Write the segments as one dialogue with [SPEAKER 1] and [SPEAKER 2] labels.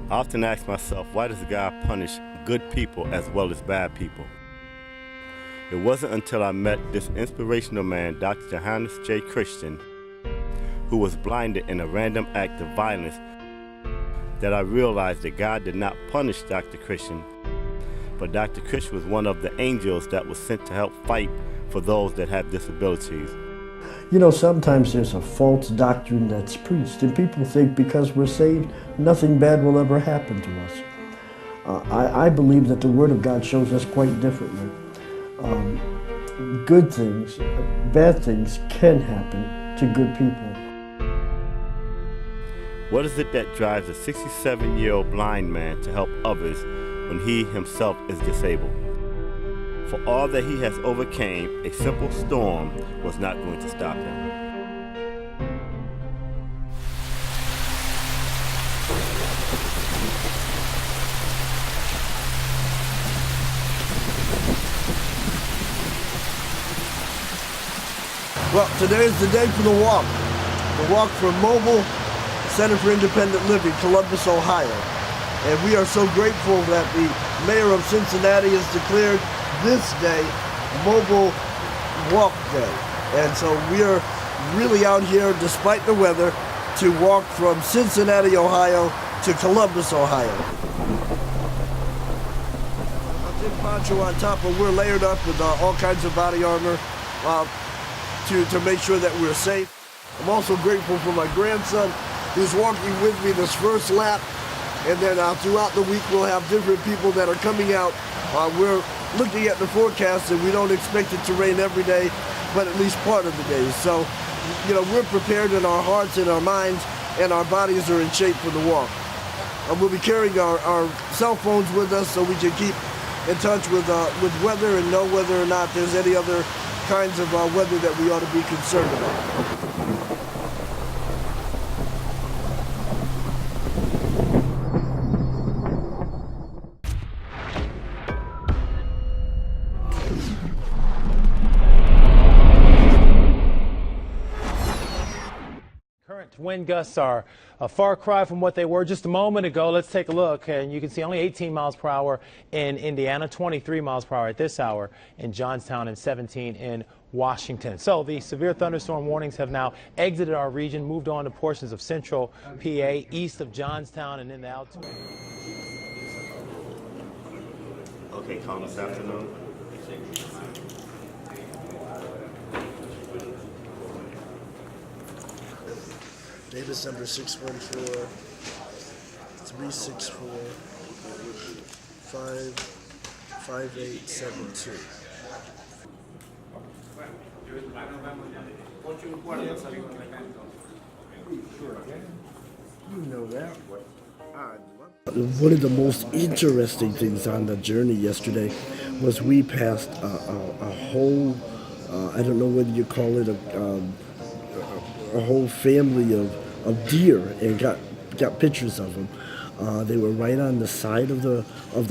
[SPEAKER 1] I often ask myself, why does God punish good people as well as bad people? It wasn't until I met this inspirational man, Dr. Johannes J Christian, who was blinded in a random act of violence, that I realized that God did not punish Dr. Christian, but Dr. Christian was one of the angels that was sent to help fight for those that have disabilities.
[SPEAKER 2] You know, sometimes there's a false doctrine that's preached, and people think because we're saved, nothing bad will ever happen to us. I believe that the Word of God shows us quite differently. Good things, bad things can happen to good people.
[SPEAKER 1] What is it that drives a 67-year-old blind man to help others when he himself is disabled? For all that he has overcame, a simple storm was not going to stop him.
[SPEAKER 3] Well, today is the day for the walk. The walk from Mobile Center for Independent Living, Columbus, Ohio. And we are so grateful that the mayor of Cincinnati has declared this day Mobile Walk Day. And so we are really out here, despite the weather, to walk from Cincinnati, Ohio to Columbus, Ohio. A big poncho on top, but we're layered up with all kinds of body armor to make sure that we're safe. I'm also grateful for my grandson who's walking with me this first lap. And then throughout the week, we'll have different people that are coming out. We're looking at the forecast, and we don't expect it to rain every day, but at least part of the day. So, you know, we're prepared in our hearts and our minds, and our bodies are in shape for the walk. We'll be carrying our cell phones with us so we can keep in touch with weather and know whether or not there's any other kinds of weather that we ought to be concerned about.
[SPEAKER 4] Wind gusts are a far cry from what they were just a moment ago. Let's take a look, and you can see only 18 miles per hour in Indiana, 23 miles per hour at this hour in Johnstown, and 17 in Washington. So the severe thunderstorm warnings have now exited our region, moved on to portions of central PA, east of Johnstown, and in the Altoona.
[SPEAKER 1] Okay, call this afternoon.
[SPEAKER 3] Davis number 614-364-55872. You know that. One of the most interesting things on the journey yesterday was we passed a whole, I don't know whether you call it a whole family of deer, and got pictures of them. They were right on the side of the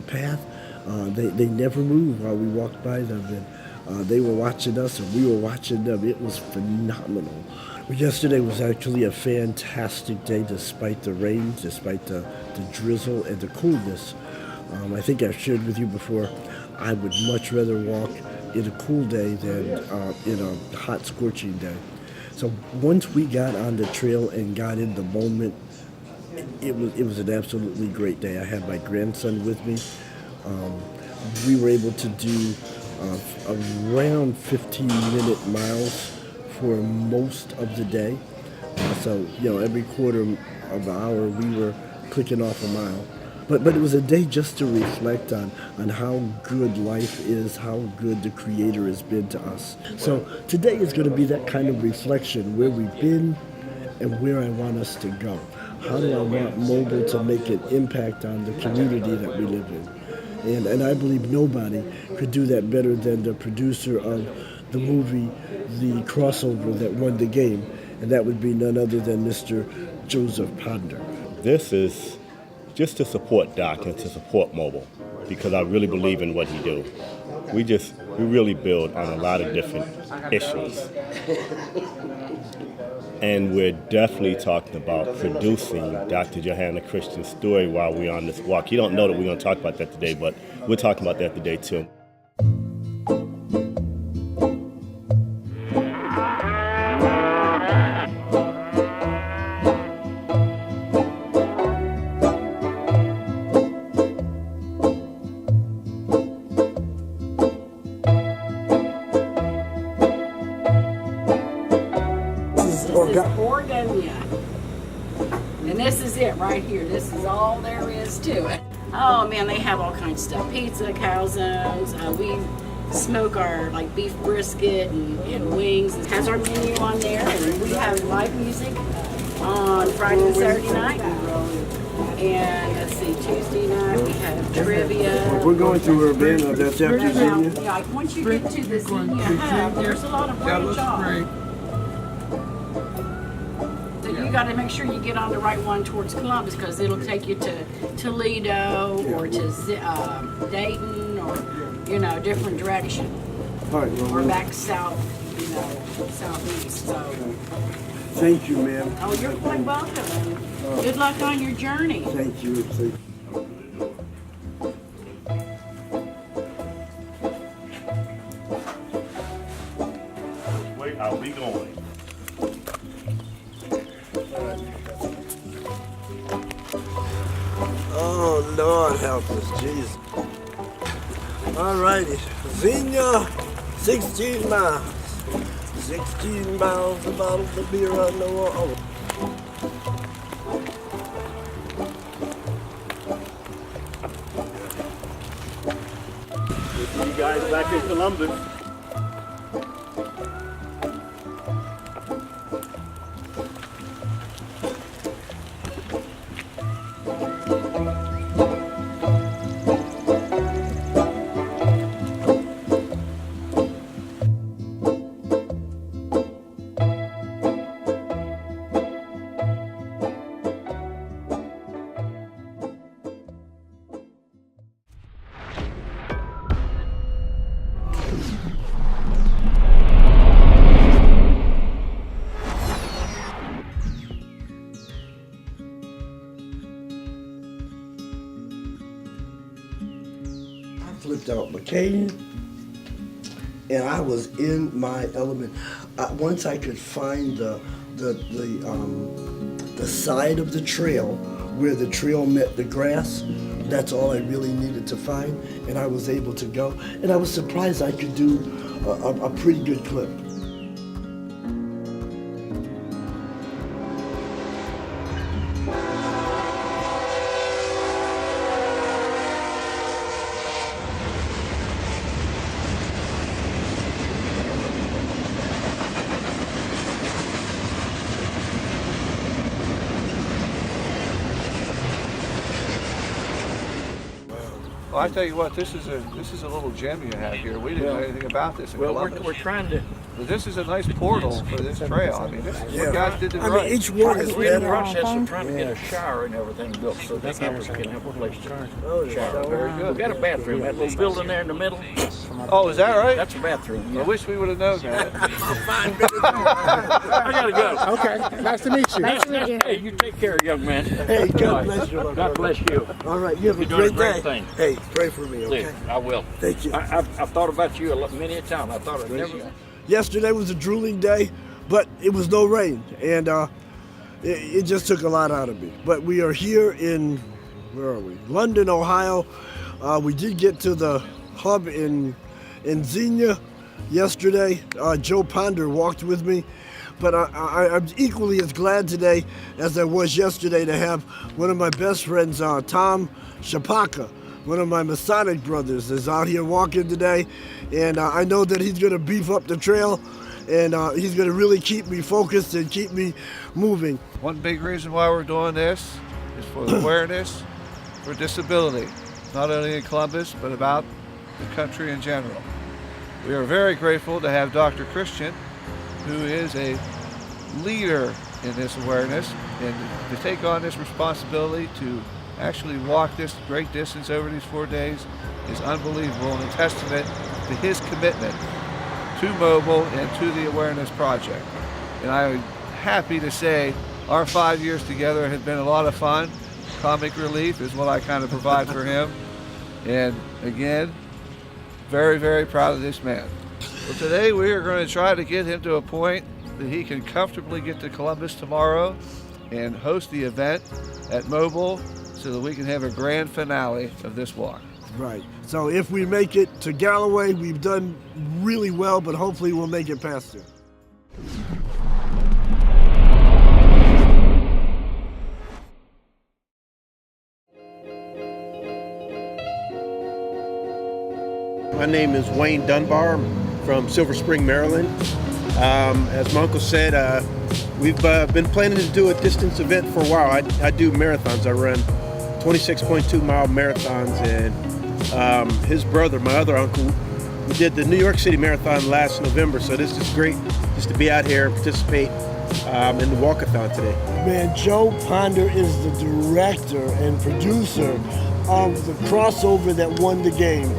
[SPEAKER 3] path. They never moved while we walked by them, and they were watching us and we were watching them. It was phenomenal. Yesterday was actually a fantastic day, despite the rain, despite the drizzle and the coolness. I think I've shared with you before, I would much rather walk in a cool day than in a hot, scorching day. So once we got on the trail and got in the moment, it was an absolutely great day. I had my grandson with me. We were able to do around 15-minute miles for most of the day. So, you know, every quarter of an hour we were clicking off a mile. But it was a day just to reflect on how good life is, how good the Creator has been to us. So today is going to be that kind of reflection, where we've been and where I want us to go. How do I want Mobile to make an impact on the community that we live in? And I believe nobody could do that better than the producer of the movie, The Crossover, that won the game, and that would be none other than Mr. Joseph Ponder.
[SPEAKER 1] This is just to support Doc and to support Mobile, because I really believe in what he do. We really build on a lot of different issues. And we're definitely talking about producing Dr. Johannes Christian's story while we're on this walk. You don't know that we're going to talk about that today, but we're talking about that today too.
[SPEAKER 5] And this is it right here. This is all there is to it. Oh man, they have all kinds of stuff. Pizza, calzones. We smoke our like beef brisket and wings. It has our menu on there, and we have live music on Friday and Saturday night. And let's see, Tuesday night we have trivia.
[SPEAKER 3] We're going to Urbana. That's after Xenia.
[SPEAKER 5] Yeah, once you get to the Xenia hub, there's a lot of branch off. You got to make sure you get on the right one towards Columbus, because it'll take you to Toledo or to Dayton, or different direction.
[SPEAKER 3] All right, well,
[SPEAKER 5] or back south, southeast. So.
[SPEAKER 3] Thank you, ma'am.
[SPEAKER 5] Oh, you're quite welcome. Good luck on your journey.
[SPEAKER 3] Thank you.
[SPEAKER 1] Wait, are we going?
[SPEAKER 3] Oh, Lord help us, Jesus. All righty, Xenia, 16 miles. 16 miles, a bottle of beer on the wall.
[SPEAKER 1] We'll see you guys back in Columbus.
[SPEAKER 3] Flipped out my cane, and I was in my element. Once I could find the side of the trail where the trail met the grass, that's all I really needed to find, and I was able to go. And I was surprised I could do a pretty good clip.
[SPEAKER 6] Well, I tell you what, this is a little gem you have here. We didn't know anything about this in Columbus.
[SPEAKER 7] We're trying to.
[SPEAKER 6] But this is a nice portal for this trail. I mean, this is what guys did it right.
[SPEAKER 3] Each one is
[SPEAKER 7] We're in the
[SPEAKER 3] better.
[SPEAKER 7] process of trying to get a shower and everything built, so that campus can have a place to shower.
[SPEAKER 6] Very good.
[SPEAKER 7] We got a bathroom, that little building there in the middle.
[SPEAKER 6] Oh, is that right?
[SPEAKER 7] That's a bathroom.
[SPEAKER 6] I wish we would have known that.
[SPEAKER 7] I gotta go.
[SPEAKER 8] Okay, nice to meet you.
[SPEAKER 7] Hey, you take care, young man.
[SPEAKER 3] Hey, God bless you.
[SPEAKER 7] God bless you.
[SPEAKER 3] All right, you have a
[SPEAKER 7] You're doing
[SPEAKER 3] great
[SPEAKER 7] a
[SPEAKER 3] day.
[SPEAKER 7] great thing.
[SPEAKER 3] Hey, pray for me, okay?
[SPEAKER 7] Please, I will.
[SPEAKER 3] Thank you.
[SPEAKER 7] I've thought about you many a time. I thought I'd never.
[SPEAKER 3] Yesterday was a drooling day, but it was no rain, and it just took a lot out of me. But we are here in, where are we? London, Ohio. We did get to the hub in Xenia yesterday. Joe Ponder walked with me, but I'm equally as glad today as I was yesterday to have one of my best friends, Tom Shapaka, one of my Masonic brothers, is out here walking today, and I know that he's going to beef up the trail, and he's going to really keep me focused and keep me moving.
[SPEAKER 6] One big reason why we're doing this is for awareness for disability, not only in Columbus, but about the country in general. We are very grateful to have Dr. Christian, who is a leader in this awareness, and to take on this responsibility to actually walk this great distance over these 4 days is unbelievable and a testament to his commitment to mobile and to the awareness project. And I happy to say our 5 years together have been a lot of fun. Comic relief is what I kind of provide for him. And again, very, very proud of this man. Well, today we are going to try to get him to a point that he can comfortably get to Columbus tomorrow and host the event at Mobile so that we can have a grand finale of this walk.
[SPEAKER 3] Right. So if we make it to Galloway, we've done really well, but hopefully we'll make it past it.
[SPEAKER 8] My name is Wayne Dunbar. I'm from Silver Spring, Maryland. As my uncle said, we've been planning to do a distance event for a while. I do marathons. I run 26.2 mile marathons, and his brother, my other uncle, we did the New York City Marathon last November, so this is great just to be out here and participate in the walkathon today.
[SPEAKER 3] Man, Joe Ponder is the director and producer of the crossover that won the game.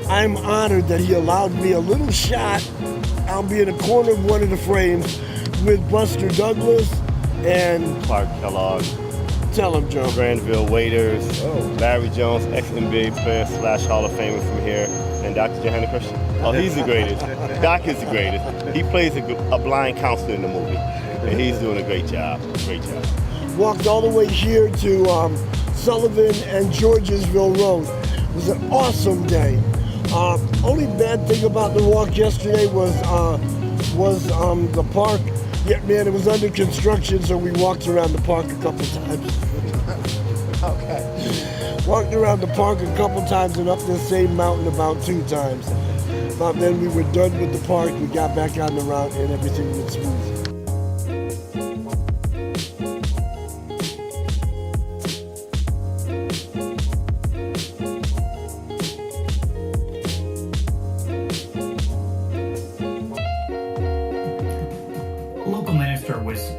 [SPEAKER 3] I'm honored that he allowed me a little shot. I'll be in the corner of one of the frames with Buster Douglas and
[SPEAKER 1] Clark Kellogg,
[SPEAKER 3] tell him, Joe.
[SPEAKER 1] Granville Waiters, Larry Jones, ex-NBA player / Hall of Famer from here, and Dr. Johannes Christian. Oh, he's the greatest. Doc is the greatest. He plays a blind counselor in the movie, and he's doing a great job. Great job.
[SPEAKER 3] Walked all the way here to Sullivan and Georgesville Road. It was an awesome day. Only bad thing about the walk yesterday was the park. Yeah, man, it was under construction, so we walked around the park a couple times. Okay. Walked around the park a couple times and up the same mountain about 2 times. But then we were done with the park. We got back on the route and everything went smooth.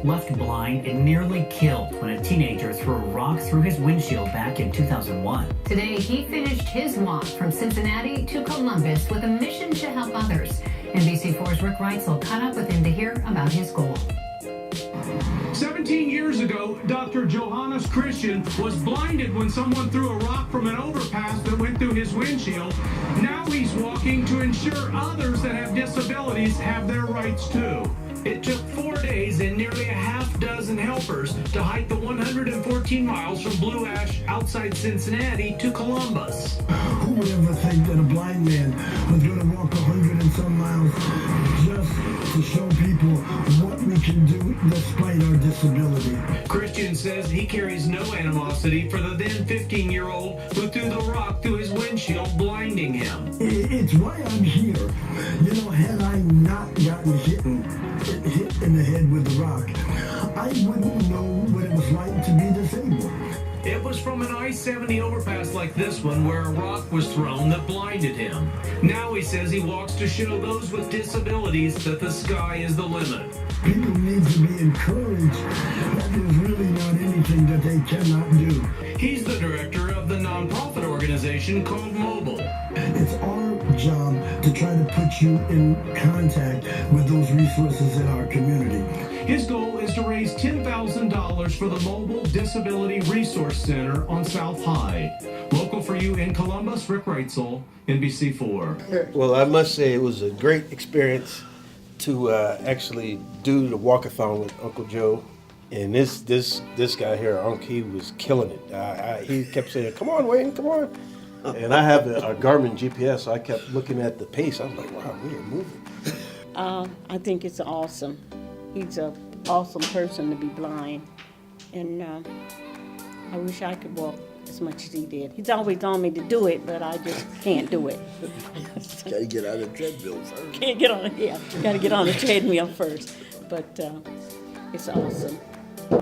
[SPEAKER 9] Left blind and nearly killed when a teenager threw a rock through his windshield back in 2001.
[SPEAKER 10] Today, he finished his walk from Cincinnati to Columbus with a mission to help others. NBC4's Rick Reitzel caught up with him to hear about his goal.
[SPEAKER 11] 17 years ago, Dr. Johannes Christian was blinded when someone threw a rock from an overpass that went through his windshield. Now he's walking to ensure others that have disabilities have their rights too. It took 4 days and nearly a half dozen helpers to hike the 114 miles from Blue Ash outside Cincinnati to Columbus.
[SPEAKER 3] Who would ever think that a blind man was going to walk 100 and some miles just to show people what we can do despite our disability?
[SPEAKER 11] Christian says he carries no animosity for the then 15-year-old who threw the rock through his windshield, blinding him.
[SPEAKER 3] It's why I'm here. You know, had I not gotten hit in the head with the rock, I wouldn't know what it was like to be disabled.
[SPEAKER 11] It was from an I-70 overpass like this one where a rock was thrown that blinded him. Now he says he walks to show those with disabilities that the sky is the limit.
[SPEAKER 3] People need to be encouraged that there's really not anything that they cannot do.
[SPEAKER 11] He's the director of the nonprofit organization called Mobile.
[SPEAKER 3] It's our job to try to put you in contact with those resources in our community.
[SPEAKER 11] His goal is to raise $10,000 for the Mobile Disability Resource Center on South High. Local for you in Columbus, Rick Reitzel, NBC4.
[SPEAKER 8] Well, I must say it was a great experience to actually do the walkathon with Uncle Joe. And this guy here, Unc, he was killing it. He kept saying, "Come on, Wayne, come on." And I have a Garmin GPS, so I kept looking at the pace. I was like, wow, we are moving.
[SPEAKER 12] I think it's awesome. He's an awesome person to be blind. And I wish I could walk as much as he did. He's always on me to do it, but I just can't do it.
[SPEAKER 3] Gotta get on the treadmill first.
[SPEAKER 12] Can't get on it, yeah. Gotta get on the treadmill first. But it's awesome.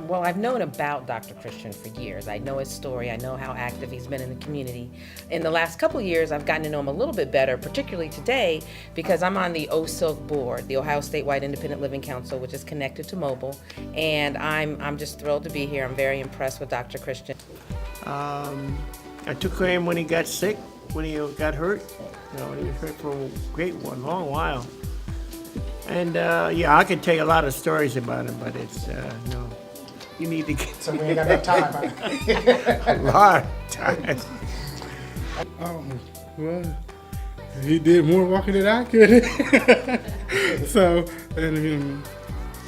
[SPEAKER 13] Well, I've known about Dr. Christian for years. I know his story. I know how active he's been in the community. In the last couple of years, I've gotten to know him a little bit better, particularly today, because I'm on the OSILC board, the Ohio Statewide Independent Living Council, which is connected to Mobile, and I'm just thrilled to be here. I'm very impressed with Dr. Christian.
[SPEAKER 14] I took care of him when he got sick, when he got hurt. You know, he was hurt for a long while. And yeah, I could tell you a lot of stories about him, but it's no. You need to get.
[SPEAKER 15] So we ain't got enough time. Huh?
[SPEAKER 14] A lot of time.
[SPEAKER 16] Well, he did more walking than I could. So, and I mean,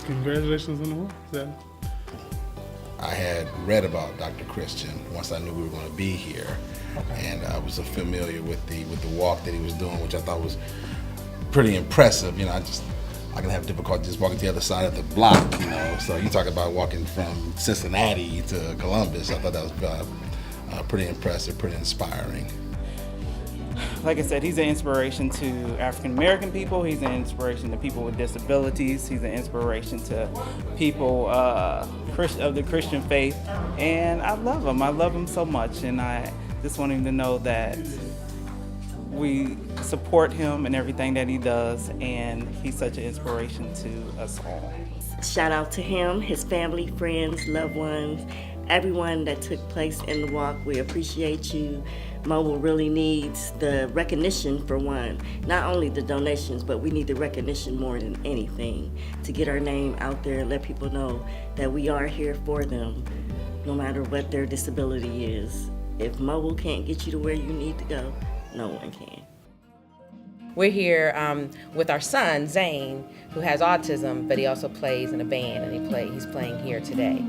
[SPEAKER 16] congratulations on the walk. So.
[SPEAKER 17] I had read about Dr. Christian once I knew we were going to be here, and I was familiar with the walk that he was doing, which I thought was pretty impressive. You know, I can have difficulty just walking to the other side of the block. You know, so you talk about walking from Cincinnati to Columbus. I thought that was pretty impressive, pretty inspiring.
[SPEAKER 18] Like I said, he's an inspiration to African American people. He's an inspiration to people with disabilities. He's an inspiration to people of the Christian faith. And I love him. I love him so much. And I just want him to know that we support him and everything that he does. And he's such an inspiration to us all.
[SPEAKER 19] Shout out to him, his family, friends, loved ones, everyone that took place in the walk. We appreciate you. Mobile really needs the recognition for one. Not only the donations, but we need the recognition more than anything to get our name out there and let people know that we are here for them, no matter what their disability is. If Mobile can't get you to where you need to go, no one can.
[SPEAKER 13] We're here with our son, Zane, who has autism, but he also plays in a band, and he's playing here today.